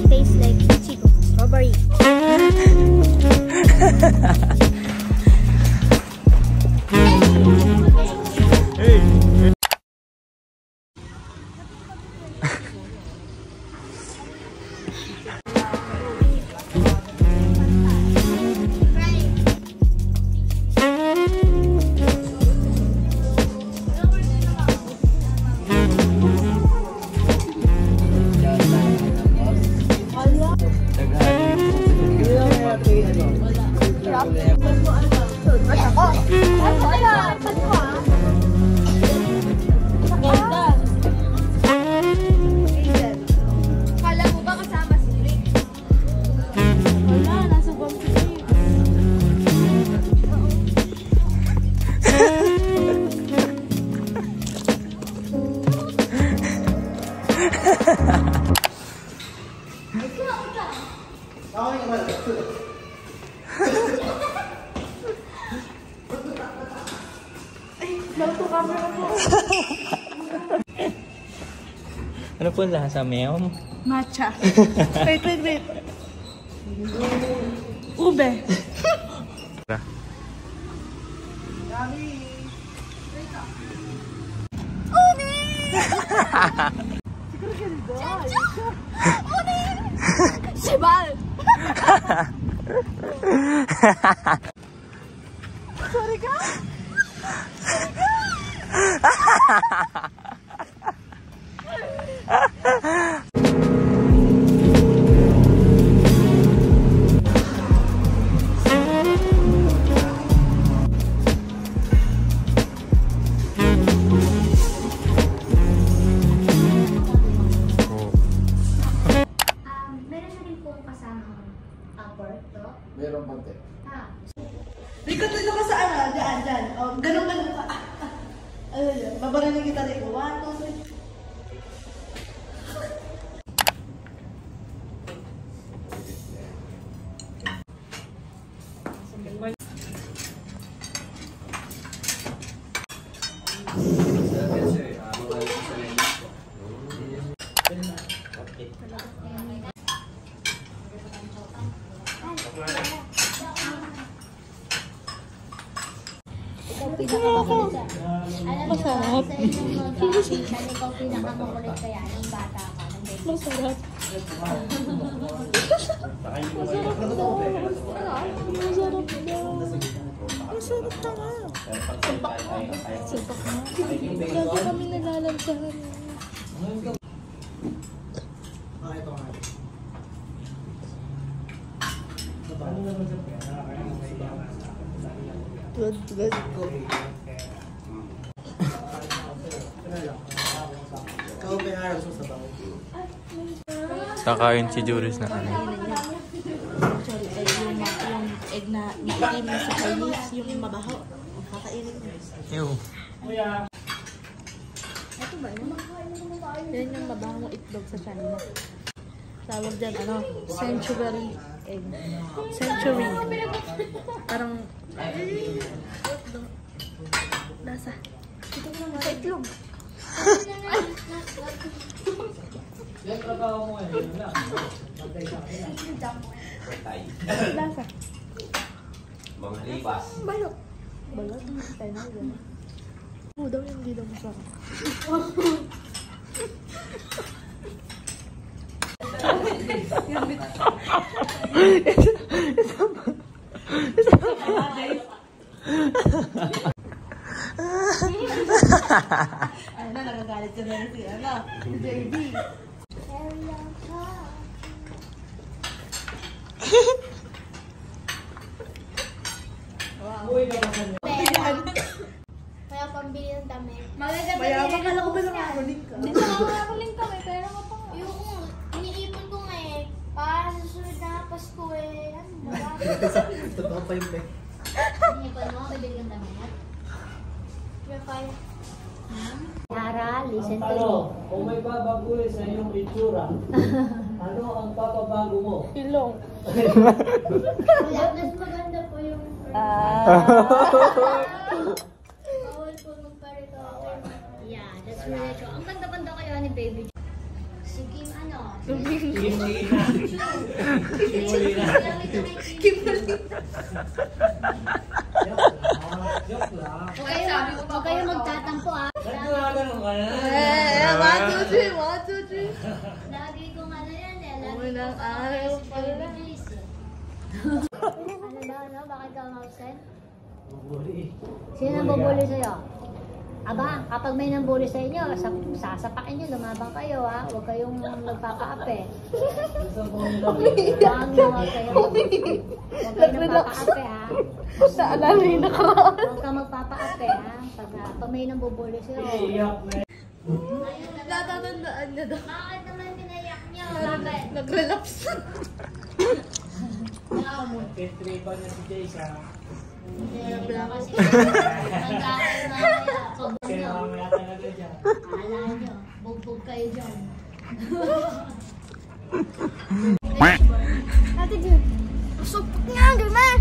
Tastes like chico. Strawberry. Ano po lasa, Mel? Matcha. Wait. Ube. Sibal. Sorry ka? Meron konti. Likot dito ka sa ano, dyan. O, ganun ka. Babaranin kita rito. 1, 2, 3. Masarap. Ikaw pinakamakulit kaya ng bata ka. Masarap. Masarap ka nga. Sumpak na. Lagi kami nalalansahan. Ito nga. Good. Kakain si Juris na ano. Sorry, yung egg na itim sa Chinese, yung mabaho. Kakainin mo. Ew. Ito ba? Yan yung mabahong itlog sa China. Tawag dyan, century egg. Century. Parang, nasa. Ito ko naman. Sa itlog. Nasa. Mga lipas. Balot. Balot? Tayo na yun. Oo daw yung hindi daw masarap. Ay na, nagagalit ka na si JB. Kaya pambili ng damit. Mayaman ka lang ko ba nakakuling ka? Hindi nakakuling kami, pero yung iniipon ko nga para sa susunod na Pasko ano ba? Totoo pa yung pek. Iniipon mo, bibili ng damit. Tara, listen to me. Kung may babago sa iyong itsura, ano ang papabago mo? Ilong. Wala, mas maganda po yung... Bawal po magparito. Yeah, that's really true. Ang ganda-ganda kaya ni Baby. Sige, ano? Huwag kayo magtatampo ah. One, two, three. Lagi kong ano yan eh. Lagi Unang kong araw si pala. Baby Joyce eh. Ano daw, no? Bakit ka umabsent? Sino nang bubuli sa'yo? Aba, kapag may nambuli sa inyo, sasapakin nyo, lumabang kayo ha. Huwag kayong magpapaape. Huwag kayong magpapaape ha. Naalala yung nakaraan. Huwag kang magpapaape ha. Pag may nambubuli sa'yo. Natatandaan niya daw. Bakit naman pinayak niyo? Bakit? Nag-relapse. Pitripan niya si Jason. Hindi kasi nagkakaroon na kaya. Pag Kaya nyo. mamaya talaga dyan. Akala nyo, bugbog kayo dyan. Ate Jun, supot nga, gaman!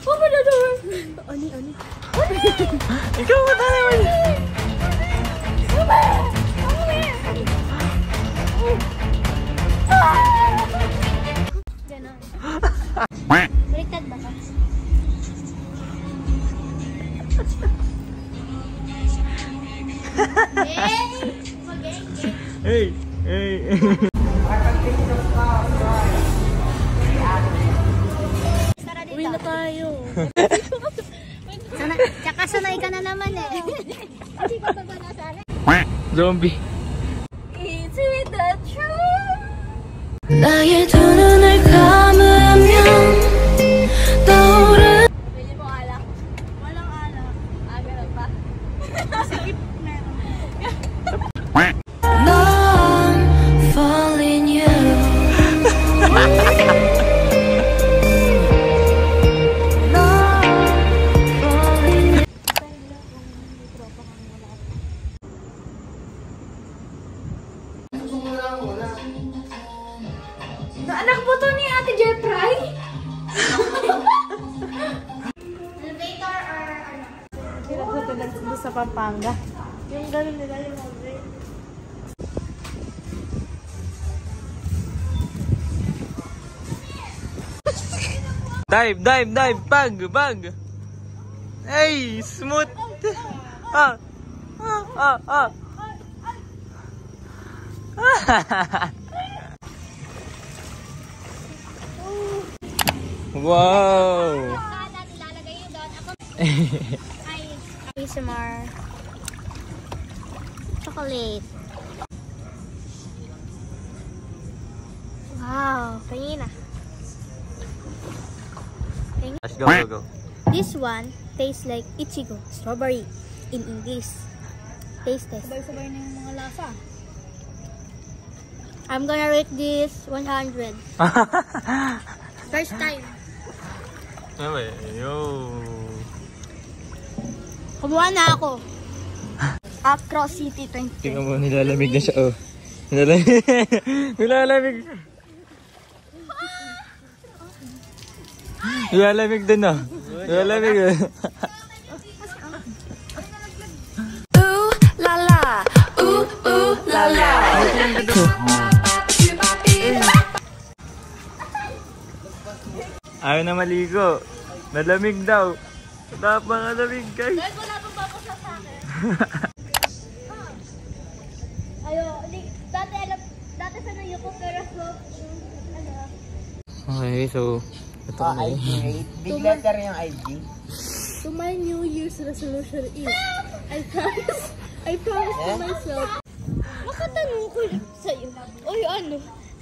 Oh, madadawin. Ani. Ikaw mo tayo naman. Ganon. Baliktad ba ka? Hey! Tara Uwi dito. na tayo. Tsaka sanay ka na naman eh. Hindi ka pa ba nasali? Zombie. It's with the truth. 나의 두 눈을 감으면 떠오르는 Pwede mo alak? Walang alak. Ganun pa. Sikip meron. 넌 falling you Anak po to ni Ate Jeffrey. Elevator or ano? Sila sa pinagsundo sa Pampanga. Yung gano'n nila yung mga Dive! Bag! Hey! Smooth! Wow! Kada nilalagay yun doon. Ako ay ASMR. Chocolate. Wow, pangina. Let's go. This one tastes like Ichigo, strawberry in English. Taste test. sabay-sabay na yung mga lasa. I'm gonna rate this 100. First time. Yo! Kumuha na ako. Across City 20. Tingnan mo, nilalamig na siya, oh. Nilalamig. Nilalamig din, oh. Nilalamig, oh. ooh la la ooh la la Ayaw na maligo. Nalamig daw. Napakalamig, guys. Guys, wala pang babasa sa akin. Dati sa nayo ko, pero so, Okay, so, ito na IG rate. Big letter yung IG. So my New Year's resolution is, I promise to myself. makatanong ko lang sa'yo. Oy, ano?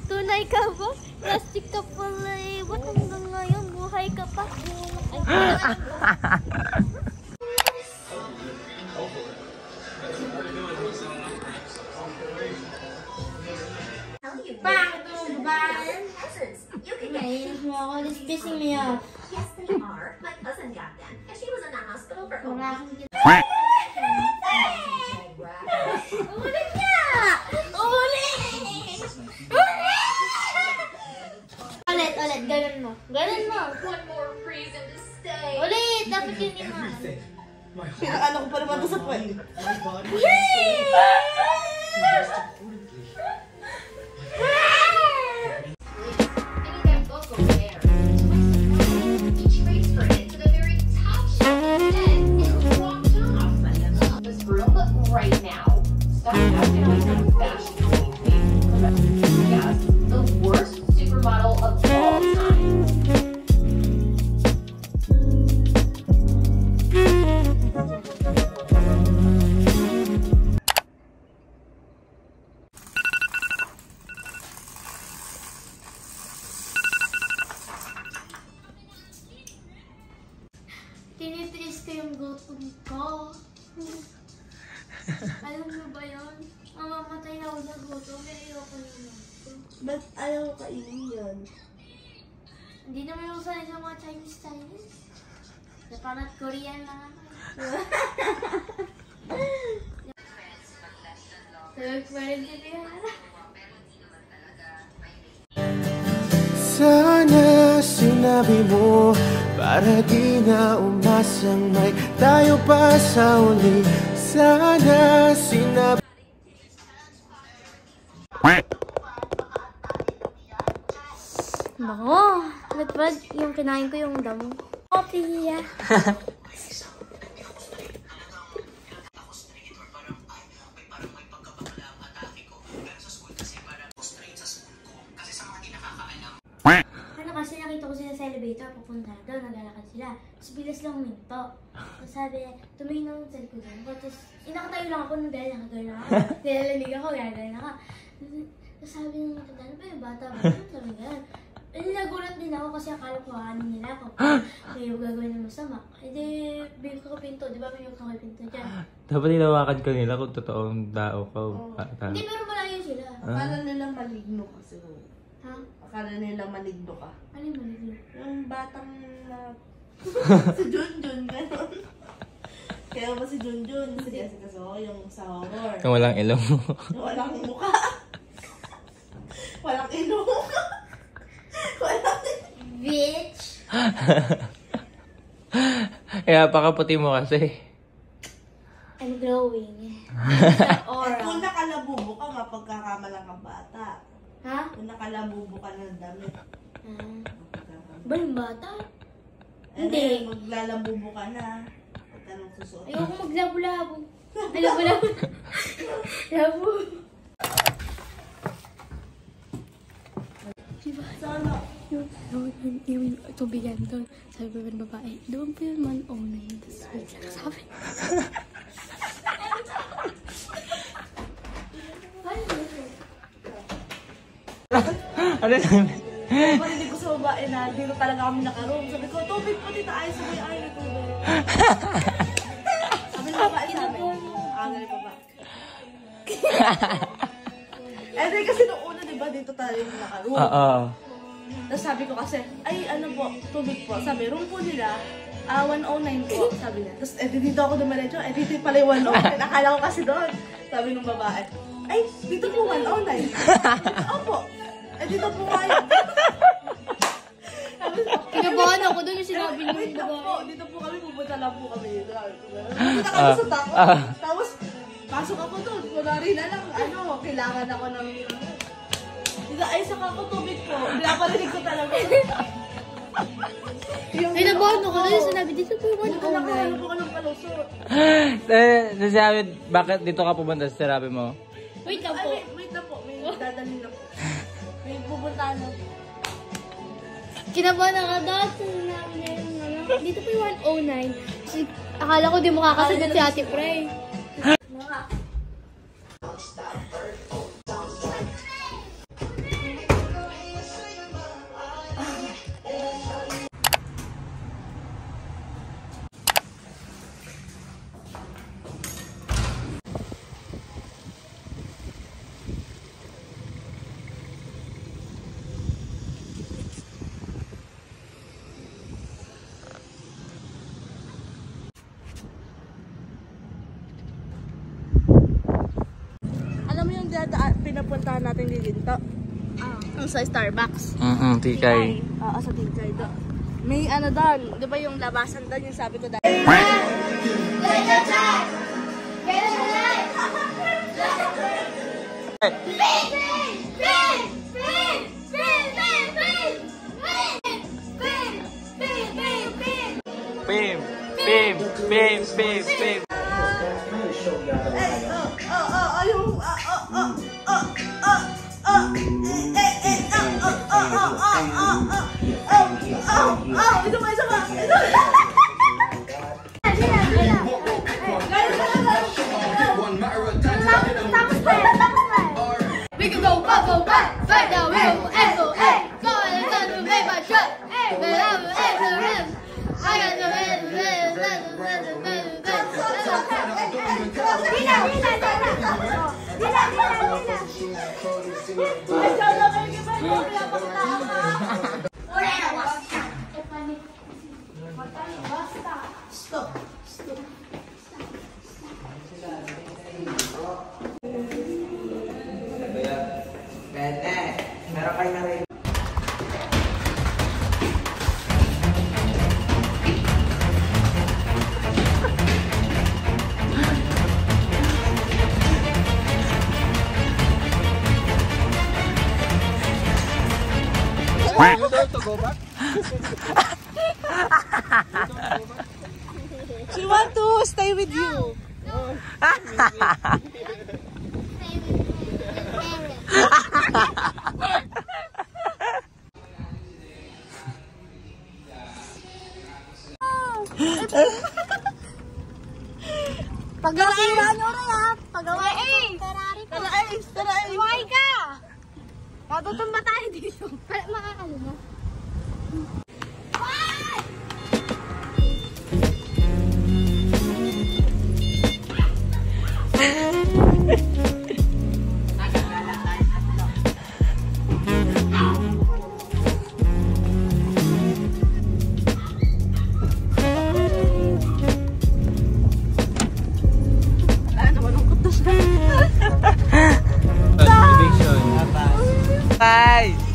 Tunay ka ba? Plastic ka pala eh. Ba't hanggang ngayon buhay ka pa? Ay, Nainis mo ako. This pissing me off. Yes, they are. My cousin got them, and she was in the hospital for Wala over. akong Ulit niya! Ulit! Ulit, ganun mo. Ganun mo. One more reason to stay. dapat yun yung mga. Pinakano ko pa naman ito sa puwet. He transferred it to the very top shelf and then walked off. This room right now. Stop acting like you're fashion queen. Yes, the worst supermodel of all time. Tinitiis ko yung gutom ko. Alam mo ba yun? Mamamatay na ako sa gutom. Pero ayoko yun. Ba't ayaw ko kainin yun? Hindi naman ako sanay sa mga Chinese. Japan at Korean lang ako. Sana sinabi mo para di na umasang may tayo pa sa uli. Sana sinabi. Bango! Ba't yung kinain ko yung damo? Coffee! Ano kasi nakita ko sila sa elevator, papunta doon, naglalakad sila. Tapos bilas lang minto. Tapos sabi, tumingin ako sa likod ko. Tapos inakatayo lang ako nung dahil nakagano ako. Nilalamig ako, gagawin ako. Tapos sabi nung matanda, ano ba yung bata ba? Sabi gano'n. Nagulat din ako kasi akala ko ano nila ako. Kaya yung gagawin ng masama. E di, bigyan ko pinto. Di ba bigyan ko pinto dyan? Dapat nilawakan ka nila kung totoong tao ka. Hindi, pero malayo sila. Akala nilang maligno ka siguro. Ha? Akala nilang maligno ka. Ano yung maligno? Yung batang na... si Junjun, gano'n. Kaya ba si Junjun? Kasi yung sa horror. Kung walang ilong. Yung walang mukha. Walang ilong. Walang Bitch! Kaya pakaputi mo kasi. I'm glowing. At Aura. kung nakalabubo ka, mapagkakamalang kang bata. Ha? Kung nakalabubo ka ng damit. Ba yung bata? Hindi. Hindi. Maglalabubo ka na. Pag anong susuot. Ayoko maglabo-labo. Ay, labo-labo. Labo. Diba? Sana. Yung tubigan doon. Sabi ko ng babae, doon po yung 109. Tapos wait lang sabi. Ano naman? Parinig ko sa babae na dito talaga kami nakaroon. Sabi ko, tubig po dito ay sabay ay na tubig. Sabi ng babae sa amin. Galing baba. Eh di kasi nung una diba dito tayo nakaroon. Oo. Tapos sabi ko kasi, ay ano po, tubig po. Sabi, room po nila, 109 po, sabi niya. Tapos dito ako dumaretso, dito pala yung 109. Akala ko kasi doon. Sabi ng babae, ay, dito po 109. Opo, dito po kayo. Kinabahan ako doon yung sinabi niyo. Wait lang po, dito po kami, pupunta lang po kami. Kita kami sa tako. Tapos, pasok ako doon. Kunwari na lang, kailangan ako ng... Dito, ay, saka ko tubig po. Pinaparinig ko talaga. Kinabahan ako doon yung sinabi, dito po yung Nakahanap ako ng palusot. Nasabi, bakit dito ka pumunta sa therapy mo? Wait lang po. Ay, wait na po. May dadalhin na po. May pupuntahan na po. Kinabahan ako doon. Sinabi niya yung dito po yung 109. Kasi akala ko di mo kakasagot si Ate Prey. Pinapuntahan natin dito. Sa Starbucks. Tikay. Oo, sa Tikay. May ano doon, di ba yung labasan doon, yung sabi ko dahil. Pim! Pim! Pim! Pim! Pim! We can go back, back down, we go echo, hey, go and to make my shot, hey, but I'm I got the Stop. Pwede. Meron kayo na rin. You dare to go back? She want to stay with you. Pag-asira nyo rin ha. Pag-gawa Ferrari ko. Tara, Iwakay ka. Matutumba tayo dito. Makakalo mo. Bye!